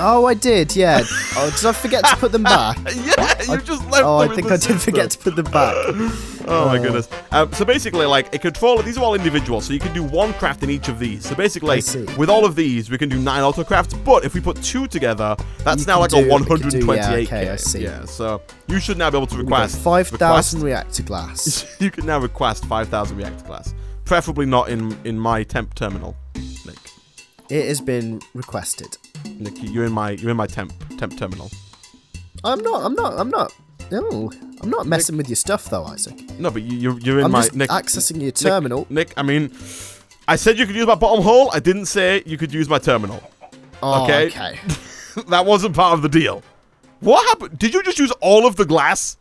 Oh, I did, yeah. Oh, did I forget to put them back? Yeah, you just left them I in think the I did forget to put them back. Oh my goodness. So basically, like, a controller, these are all individual, so you can do one craft in each of these. So basically, with all of these, we can do 9 auto crafts, but if we put 2 together, that's now like a 128k. Yeah, okay, I see. Yeah, so you should now be able to request 5,000 reactor glass. You can now request 5,000 reactor glass. Preferably not in my temp terminal, Nick. It has been requested. Nick, you're in my temp terminal. I'm not. No, I'm not messing with your stuff though, Isaac. No, but you're in I'm my just Nick, accessing your terminal. Nick, I mean, I said you could use my bottom hole. I didn't say you could use my terminal. Oh, okay. That wasn't part of the deal. What happened? Did you just use all of the glass?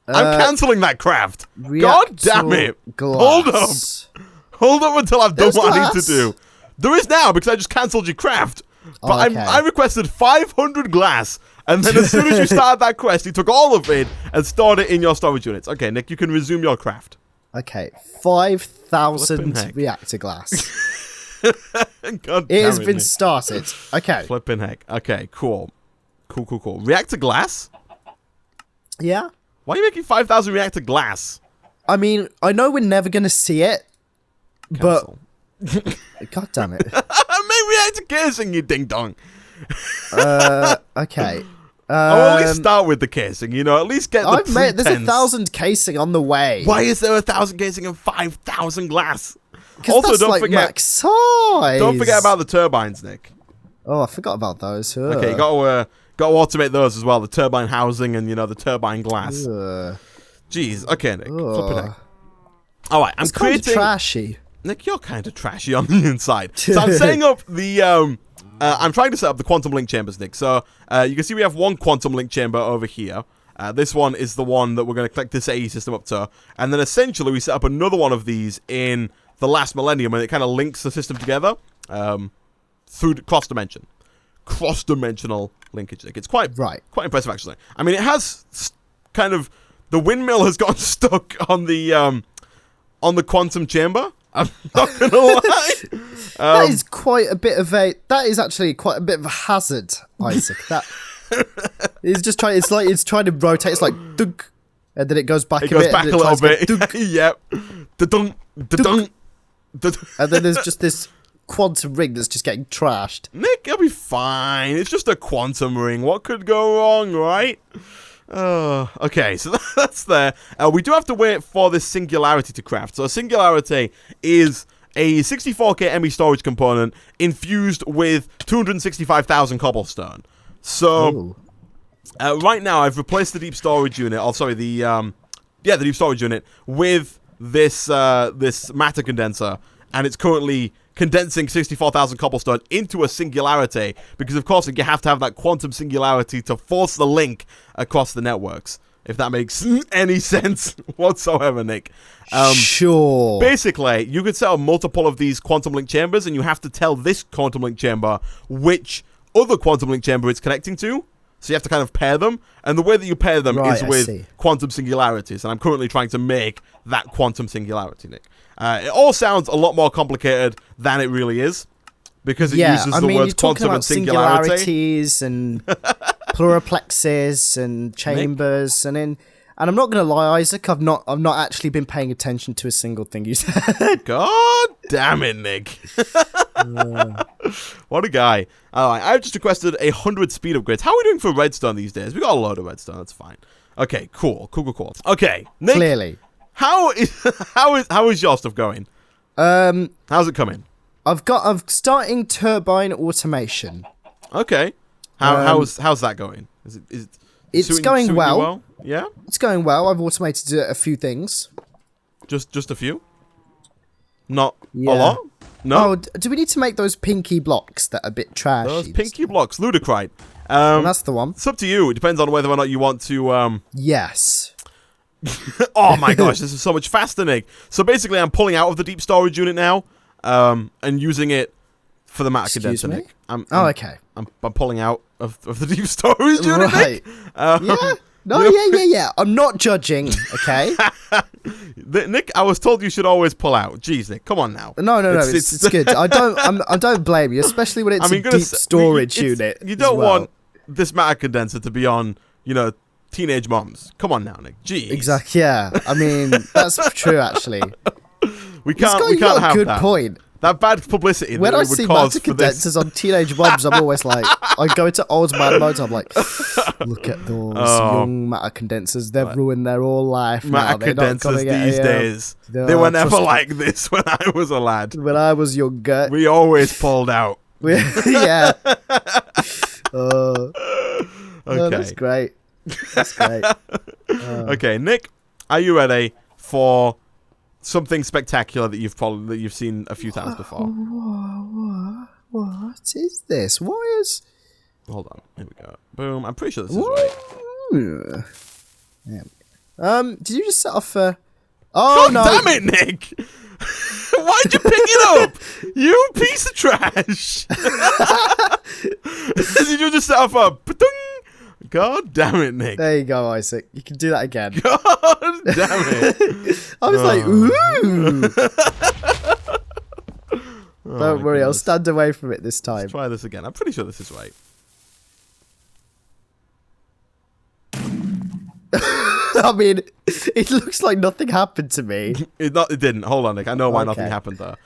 I'm cancelling that craft. God damn it. Glass. Hold up until I've done what I need to do. There is now, because I just cancelled your craft. But I requested 500 glass, and then as soon as you started that quest, you took all of it and stored it in your storage units. Okay, Nick, you can resume your craft. Okay, 5,000 reactor glass. God damn it has been started. Okay. Flipping heck. Okay, cool. Cool. Reactor glass? Yeah? Why are you making 5,000 reactor glass? I mean, I know we're never going to see it, Cancel. but... God damn it. Make reactor casing, you ding-dong. Okay. I'll at least start with the casing, you know, at least get the pretense. There's 1,000 casing on the way. Why is there 1,000 casing and 5,000 glass? Also, that's don't forget max size. Don't forget about the turbines, Nick. Oh, I forgot about those. Okay, you got to automate those as well. The turbine housing and, you know, the turbine glass. Jeez. Okay, Nick. Flipping heck. All right, I'm creating... It's kind of trashy. Nick, you're kind of trashy on the inside. So I'm setting up the... I'm trying to set up the quantum link chambers, Nick. So you can see we have one quantum link chamber over here. This one is the one that we're going to connect this AE system up to. And then essentially we set up another one of these in the last millennium, and it kind of links the system together through cross-dimension. Cross-dimensional linkage, Nick. It's quite impressive, actually. I mean, it has kind of... The windmill has gotten stuck on the quantum chamber. I'm not going to lie. That is quite a bit of a... That is actually quite a bit of a hazard, Isaac. That it's just trying... It's trying to rotate. It's like... Dunk, and then it goes back a bit. It goes back a little bit. Yep. Da-dunk. Da-dunk. And then there's just this quantum ring that's just getting trashed. Nick, it'll be fine. It's just a quantum ring. What could go wrong, right? Okay, so that's there. We do have to wait for this singularity to craft. So a singularity is a 64k ME storage component infused with 265,000 cobblestone. So right now I've replaced the deep storage unit. Oh, sorry, the deep storage unit with this matter condenser, and it's currently condensing 64,000 cobblestone into a singularity, because of course you have to have that quantum singularity to force the link across the networks, if that makes any sense whatsoever, Nick. Sure. Basically, you could set up multiple of these quantum link chambers, and you have to tell this quantum link chamber which other quantum link chamber it's connecting to. So you have to kind of pair them, and the way that you pair them is with quantum singularities, and I'm currently trying to make that quantum singularity, Nick. It all sounds a lot more complicated than it really is, because it uses the words quantum and singularity. Singularities and pluriplexes and chambers, and I'm not going to lie, Isaac, I've not actually been paying attention to a single thing you said. God damn it, Nick. What a guy. Alright, I've just requested 100 speed upgrades. How are we doing for redstone these days? We got a load of redstone, that's fine. Okay, cool. Okay, Nick. Clearly. How is your stuff going? How's it coming? I'm starting turbine automation. Okay. How's that going? It's going well. Yeah? It's going well. I've automated a few things. Just a few? Not a lot? No? Oh, do we need to make those pinky blocks that are a bit trashy? Those pinky blocks, Ludicrite. That's the one. It's up to you. It depends on whether or not you want to... Yes. Oh my gosh, this is so much faster, Nick. So basically, I'm pulling out of the deep storage unit now, and using it for the matter condenser, Nick. Okay. I'm pulling out of the deep storage unit, Nick. No, yeah. I'm not judging, okay? Nick, I was told you should always pull out. Jeez, Nick, come on now. No, it's good. I don't blame you, especially when it's a deep storage unit. You don't want this matter condenser to be on, teenage moms. Come on now, Nick. Jeez. Exactly. Yeah. I mean, that's true. Actually, we can't have that. Good point. That bad publicity. When that I it would see cause matter for this. condensers on teenage moms, I'm always like, I go into old man mode. I'm like, look at those young matter condensers. They've ruined their whole life. Matter condensers these days. They were never like this when I was a lad. When I was younger, we always pulled out. Yeah. Okay. That's great. That's great. Okay, Nick, are you ready for something spectacular that you've seen a few times before? What is this? Why is? Hold on. Here we go. Boom. I'm pretty sure this is right. Yeah. Did you just set off? Oh God no! Damn it, Nick! Why'd you pick it up? You piece of trash! Did you just set off a? God damn it, Nick! There you go, Isaac. You can do that again. God damn it! I was like, ooh. Don't worry, I'll stand away from it this time. Let's try this again. I'm pretty sure this is right. I mean, it looks like nothing happened to me. It didn't. Hold on, Nick. I know why nothing happened there.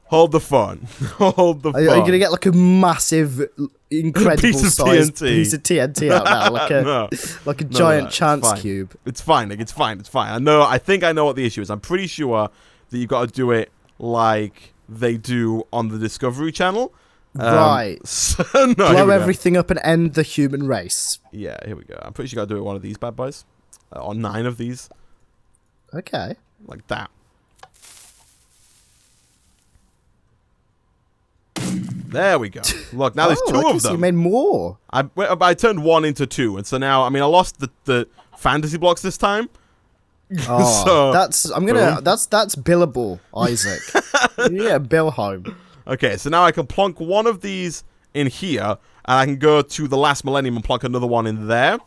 Hold the phone. Hold the phone. Are you going to get like a massive, incredible size piece of TNT out now? Like a giant chance cube. It's fine, Nick. It's fine. I think I know what the issue is. I'm pretty sure that you've got to do it like they do on the Discovery Channel. Right. So, blow everything up and end the human race. Yeah, here we go. I'm pretty sure you got to do it one of these bad boys. Or 9 of these. Okay. Like that. There we go. Look, now there's 2 of them. You made more. I turned 1 into 2, and so now, I mean, I lost the fantasy blocks this time. Oh, so, that's billable, Isaac. Yeah, bill home. Okay, so now I can plonk one of these in here, and I can go to the last millennium and plonk another one in there.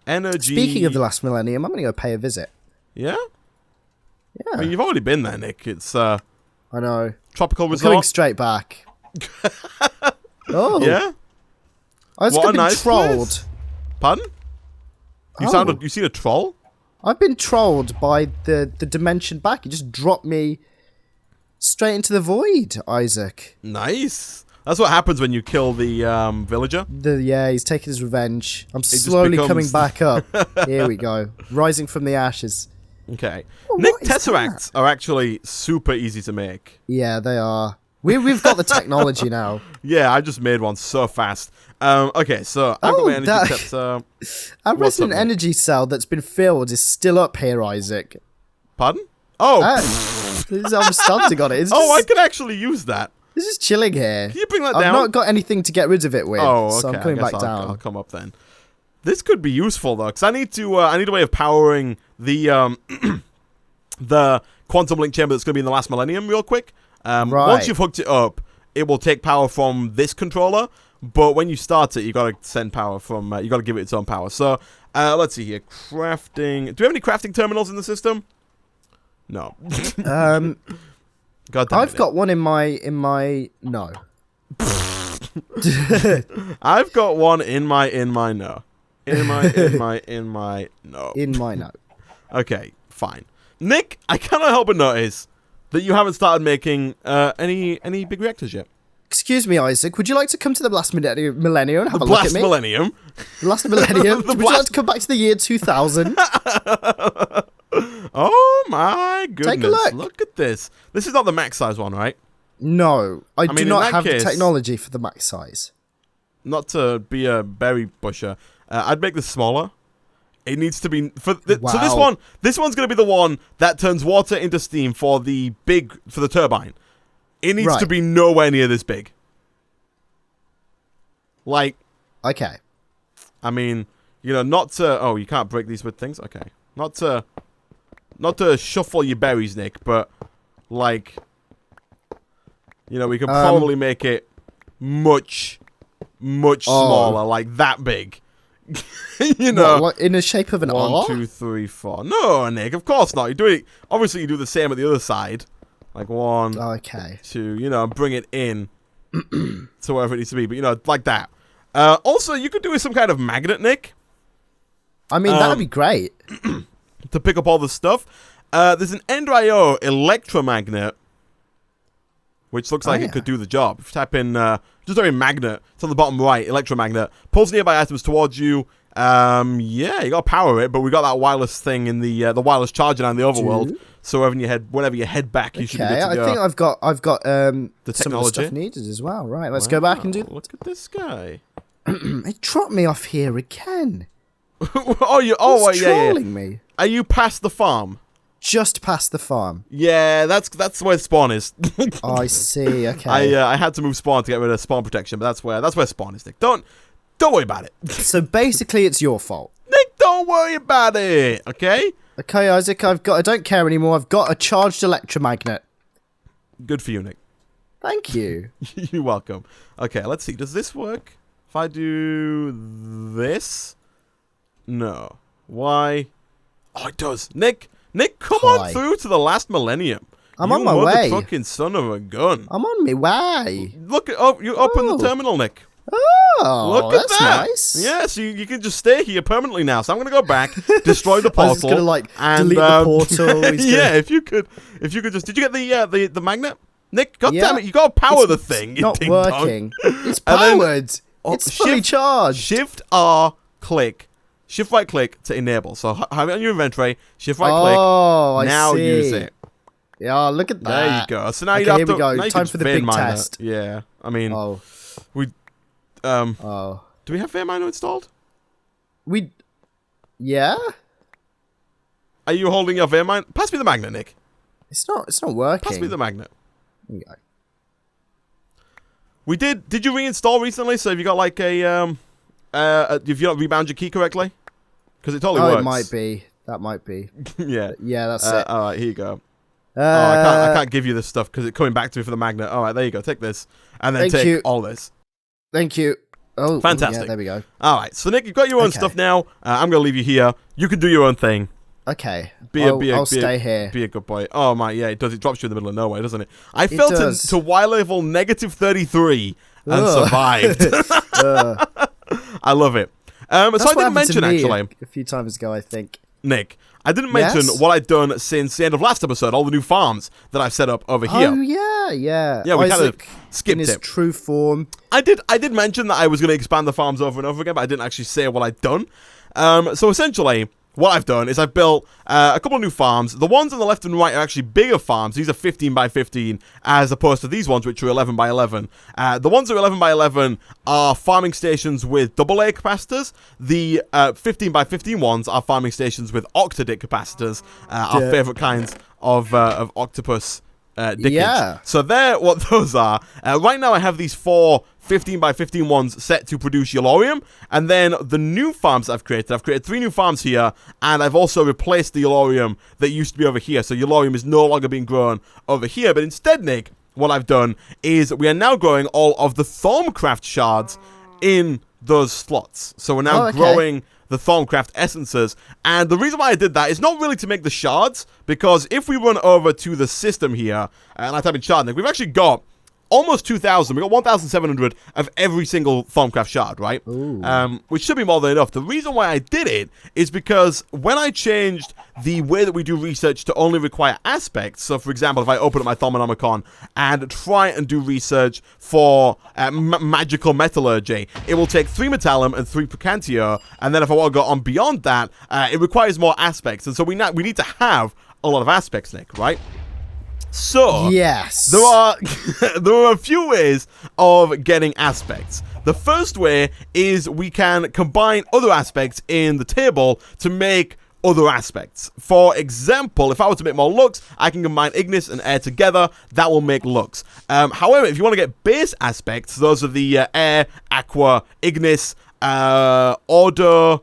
Energy. Speaking of the last millennium, I'm going to go pay a visit. Yeah? Yeah. I mean, you've already been there, Nick. It's I know. Tropical I'm resort. coming straight back. Oh. Yeah? I've been trolled. Place. Pardon? You seen a troll? I've been trolled by the dimension back. It just dropped me straight into the void, Isaac. Nice. That's what happens when you kill the villager. Yeah, he's taking his revenge. I'm slowly coming back up. Here we go. Rising from the ashes. Okay. Oh, Nick, Tesseracts are actually super easy to make. Yeah, they are. We've got the technology now. Yeah, I just made one so fast. Okay, so I've got my energy chapter. Our resident energy cell that's been filled is still up here, Isaac. Pardon? Oh! I'm standing on it. I can actually use that. This is chilling here. Can you bring that down? I've not got anything to get rid of it with, so I'm coming back down. I'll come up then. This could be useful though, because I need a way of powering the the quantum link chamber that's going to be in the last millennium real quick. Once you've hooked it up, it will take power from this controller. But when you start it, you got to send power from. You got to give it its own power. So let's see here. Crafting. Do we have any crafting terminals in the system? No. God damn I've got one in my no. I've got one in my no. In my no. Okay, fine. Nick, I cannot help but notice that you haven't started making any big reactors yet. Excuse me, Isaac. Would you like to come to the last millennium and have a look at me? Millennium? The last millennium? Would you like to come back to the year 2000? Oh my goodness. Take a look. Look at this. This is not the max size one, right? No. I do not have the technology for the max size. Not to be a berry busher. I'd make this smaller. It needs to be... So this one's going to be the one that turns water into steam for the turbine. It needs to be nowhere near this big. Like... Okay. I mean, not to... Oh, you can't break these with things? Okay. Not to shuffle your berries, Nick, but, like... we can probably make it much smaller, like that big. You know, what, in the shape of an R? 1, 2, 3, 4. No, Nick, of course not. You do it. Obviously, you do the same at the other side, like 1, Okay. 2. You know, bring it in to wherever it needs to be. But you know, like that. Also, you could do with some kind of magnet, Nick. I mean, that'd be great. To pick up all the stuff. There's an End.io Electromagnet, which looks like it could do the job. If you type in, just type in magnet, it's on the bottom right, Electromagnet. Pulls nearby items towards you. Yeah, you gotta power it, but we got that wireless thing in the wireless charger in the overworld. So whenever you head back, you should be good to go. I think I've got the some of the stuff needed as well. Right, let's Wow, go back and do. Look at this guy. It dropped me off here again. It's trolling me. Are you past the farm? Just past the farm. Yeah, that's where spawn is. Oh, I see. Okay. I had to move spawn to get rid of spawn protection, but that's where spawn is, Nick. Don't worry about it. So basically, it's your fault. Nick, don't worry about it. Okay. Okay, Isaac. I don't care anymore. I've got a charged electromagnet. Good for you, Nick. Thank you. You're welcome. Okay, let's see. Does this work? If I do this, no. Why? Oh, it does. Nick, come on through to the last millennium. I'm on my way. You fucking son of a gun. I'm on my way. Look at you open the terminal, Nick. Oh, look at that's that. nice. Yeah, so you can just stay here permanently now. So I'm gonna go back, destroy the portal. I was just gonna delete the portal. Yeah, if you could just. Did you get the magnet, Nick? God damn it! You gotta power the thing. It's not working. It's powered. It's fully charged. Shift R click. Shift right click to enable. So have it on your inventory. Shift right click. Oh, I see. Now use it. Yeah, look at that. There you go. So now you okay, have here to. we go. Now Time for the big test. Yeah, I mean, we. Do we have Fairminer installed? Yeah. Are you holding your Fairminer? Pass me the magnet, Nick. It's not working. Pass me the magnet. There you go. We did. Did you reinstall recently? So have you got like have you not rebound your key correctly? Because it totally works. It might be. That might be. Yeah. Yeah, that's it. All right, here you go. I can't give you this stuff because it's coming back to me for the magnet. All right, there you go. Take this, and then take all this. Thank you. Oh, fantastic. Yeah, there we go. All right, so Nick, you've got your own stuff now. I'm gonna leave you here. You can do your own thing. Okay. I'll stay here. Be a good boy. Oh my, yeah, it does. It drops you in the middle of nowhere, doesn't it? I fell to Y level -33 and survived. I love it. So I didn't mention actually a few times ago, I think. Nick, I didn't mention what I've done since the end of last episode. All the new farms that I've set up over here. Oh yeah. Yeah, we kind of skipped in his true form. I did mention that I was going to expand the farms over and over again, but I didn't actually say what I'd done. So essentially, what I've done is I've built a couple of new farms. The ones on the left and right are actually bigger farms. These are 15 by 15 as opposed to these ones, which are 11 by 11. The ones that are 11 by 11 are farming stations with AA capacitors. The 15 by 15 ones are farming stations with octadic capacitors, our favorite kinds of octopus dickage. Yeah. So they're what those are. Right now I have these 4 15 by 15 ones set to produce Yellorium, and then the new farms I've created 3 new farms here, and I've also replaced the Yellorium that used to be over here. So Yellorium is no longer being grown over here, but instead, Nick, what I've done is we are now growing all of the Thorncraft shards in those slots. So we're now growing the Thorncraft essences, and the reason why I did that is not really to make the shards, because if we run over to the system here, and I type in shard, Nick, we've actually got almost 2,000. We got 1,700 of every single Thorncraft shard, right? Which should be more than enough. The reason why I did it is because when I changed the way that we do research to only require aspects, so for example, if I open up my Thaumonomicon and try and do research for magical metallurgy, it will take 3 metallum and 3 Procantio, and then if I want to go on beyond that, it requires more aspects, and so we need to have a lot of aspects, Nick, right? So, yes, there are a few ways of getting aspects. The first way is we can combine other aspects in the table to make other aspects. For example, if I were to make more lux, I can combine Ignis and air together. That will make lux. However, if you want to get base aspects, those are the air, aqua, Ignis, order,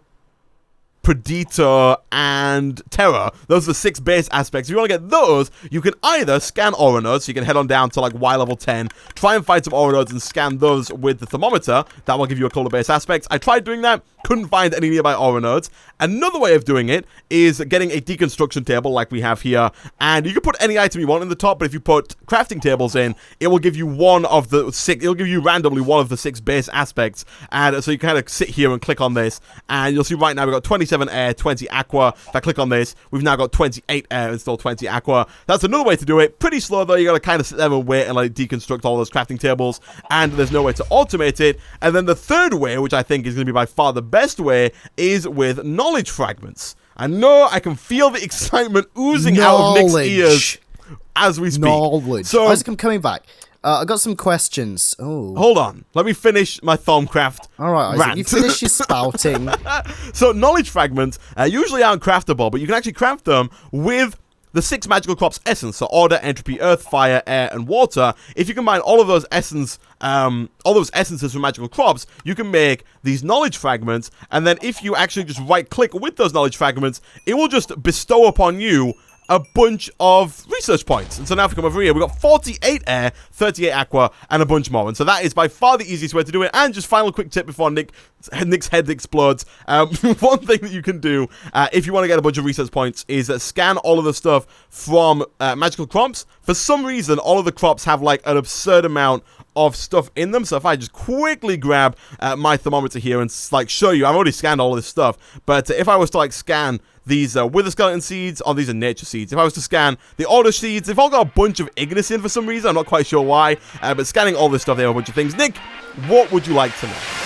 Predator, and Terror. Those are the 6 base aspects. If you want to get those, you can either scan aura nodes, so you can head on down to like Y level 10, try and find some aura nodes and scan those with the thermometer. That will give you a couple of base aspects. I tried doing that, couldn't find any nearby aura nodes. Another way of doing it is getting a deconstruction table like we have here, and you can put any item you want in the top, but if you put crafting tables in, it will give you one of the 6, it'll give you randomly one of the 6 base aspects, and so you kind of sit here and click on this, and you'll see right now we've got 27 air, 20 aqua. If I click on this, we've now got 28 air and still 20 aqua. That's another way to do it. Pretty slow though, you gotta kind of sit there and wait and like deconstruct all those crafting tables, and there's no way to automate it. And then the third way, which I think is going to be by far the best way, is with knowledge fragments. I know I can feel the excitement oozing out of Nick's ears as we speak. Knowledge. So, Isaac, I'm coming back. I got some questions. Oh, hold on. Let me finish my Thaumcraft. All right, Isaac, you finish your spouting. So, knowledge fragments usually aren't craftable, but you can actually craft them with the 6 magical crops essence, so order, entropy, earth, fire, air, and water. If you combine all of those essences from magical crops, you can make these knowledge fragments, and then if you actually just right-click with those knowledge fragments, it will just bestow upon you a bunch of research points. And so now if we come over here, we've got 48 air, 38 aqua, and a bunch more. And so that is by far the easiest way to do it. And just final quick tip before Nick's head explodes. One thing that you can do if you want to get a bunch of research points is scan all of the stuff from magical crops. For some reason, all of the crops have like an absurd amount of stuff in them. So if I just quickly grab my thermometer here and like show you, I've already scanned all of this stuff, but if I was to like scan these wither skeleton seeds, or these are nature seeds, if I was to scan the order seeds, they've all got a bunch of Ignis in for some reason. I'm not quite sure why, but scanning all this stuff, they have a bunch of things. Nick, what would you like to know?